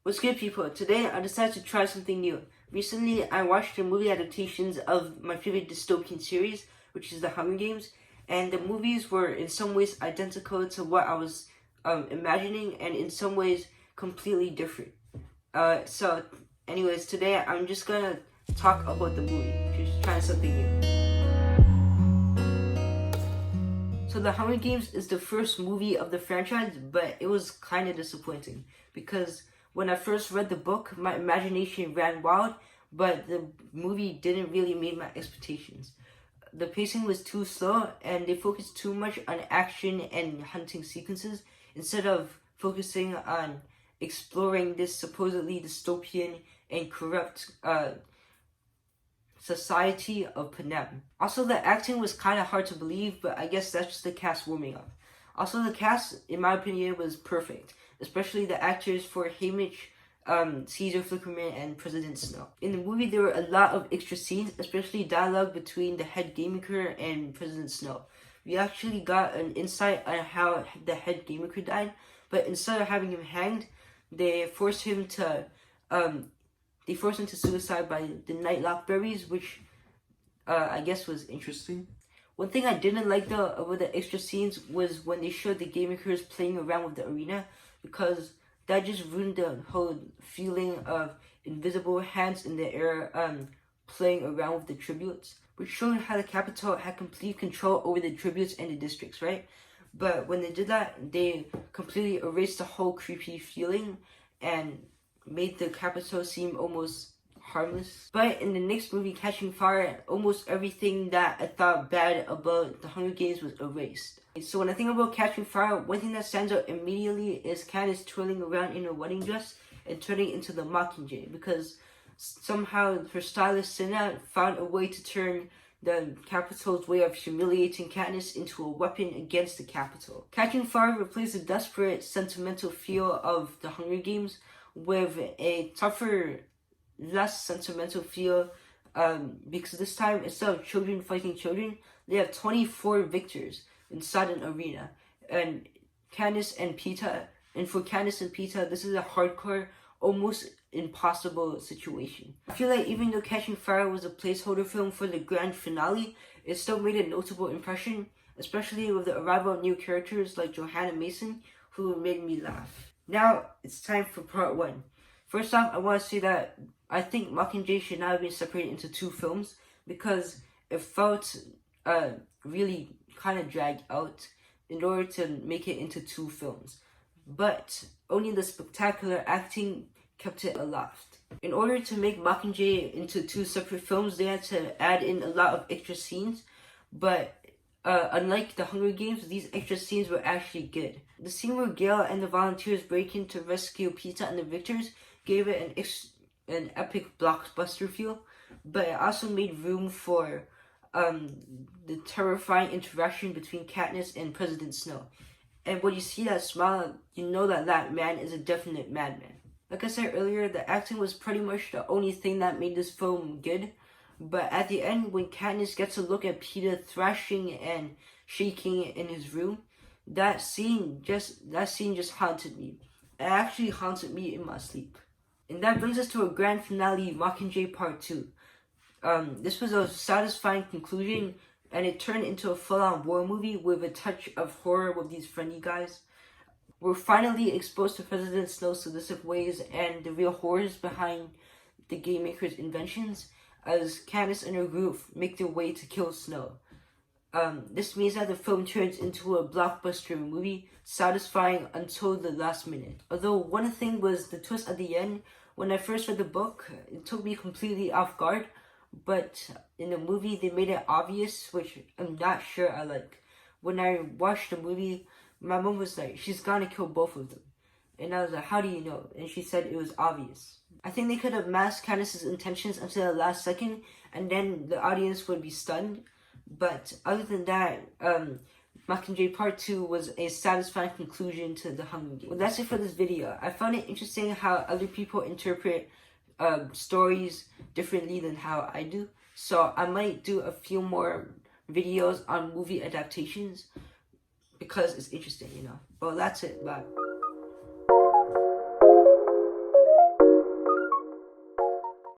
What's good, people? Today I decided to try something new. Recently I watched the movie adaptations of my favorite dystopian series, which is The Hunger Games, and the movies were in some ways identical to what I was imagining, and in some ways completely different. So anyways, today I'm just gonna talk about the movie, just trying something new. So The Hunger Games is the first movie of the franchise, but it was kind of disappointing because when I first read the book, my imagination ran wild, but the movie didn't really meet my expectations. The pacing was too slow, and they focused too much on action and hunting sequences instead of focusing on exploring this supposedly dystopian and corrupt society of Panem. Also, the acting was kind of hard to believe, but I guess that's just the cast warming up. Also, the cast, in my opinion, was perfect, especially the actors for Haymitch, Caesar, Flickerman, and President Snow. In the movie, there were a lot of extra scenes, especially dialogue between the head game maker and President Snow. We actually got an insight on how the head game maker died, but instead of having him hanged, they forced him to suicide by the Nightlock berries, which I guess was interesting. One thing I didn't like though about the extra scenes was when they showed the game makers playing around with the arena, because that just ruined the whole feeling of invisible hands in the air playing around with the tributes, which showed how the capital had complete control over the tributes and the districts, right? But when they did that, they completely erased the whole creepy feeling and made the capital seem almost harmless. But in the next movie, Catching Fire, almost everything that I thought bad about The Hunger Games was erased. So when I think about Catching Fire, one thing that stands out immediately is Katniss twirling around in her wedding dress and turning into the Mockingjay, because somehow her stylist Cinna found a way to turn the Capitol's way of humiliating Katniss into a weapon against the Capitol. Catching Fire replaced the desperate, sentimental feel of The Hunger Games with a tougher, less sentimental feel, because this time, instead of children fighting children, they have 24 victors inside an arena. And for Katniss and Peeta, this is a hardcore, almost impossible situation. I feel like even though Catching Fire was a placeholder film for the grand finale, it still made a notable impression, especially with the arrival of new characters like Johanna Mason, who made me laugh. Now, it's time for part one. First off, I want to say that I think Mockingjay should not have been separated into two films, because it felt really kind of dragged out in order to make it into two films. But only the spectacular acting kept it aloft. In order to make Mockingjay into two separate films, they had to add in a lot of extra scenes, but unlike The Hunger Games, these extra scenes were actually good. The scene where Gale and the volunteers break in to rescue Peeta and the victors gave it an epic blockbuster feel, but it also made room for the terrifying interaction between Katniss and President Snow. And when you see that smile, you know that that man is a definite madman. Like I said earlier, the acting was pretty much the only thing that made this film good. But at the end, when Katniss gets a look at Peeta thrashing and shaking in his room, that scene just haunted me. It actually haunted me in my sleep. And that brings us to a grand finale, Mockingjay Part 2. This was a satisfying conclusion, and it turned into a full-on war movie with a touch of horror with these friendly guys. We're finally exposed to President Snow's sadistic ways and the real horrors behind the game maker's inventions, as Katniss and her group make their way to kill Snow. This means that the film turns into a blockbuster movie, satisfying until the last minute. Although one thing was the twist at the end. When I first read the book, it took me completely off guard, but in the movie they made it obvious, which I'm not sure I like. When I watched the movie, my mom was like, she's gonna kill both of them. And I was like, how do you know? And she said it was obvious. I think they could have masked Katniss's intentions until the last second, and then the audience would be stunned. But other than that, Mockingjay Part 2 was a satisfying conclusion to The Hunger Games. Well, that's it for this video. I found it interesting how other people interpret stories differently than how I do. So I might do a few more videos on movie adaptations because it's interesting, you know. Well, that's it. Bye.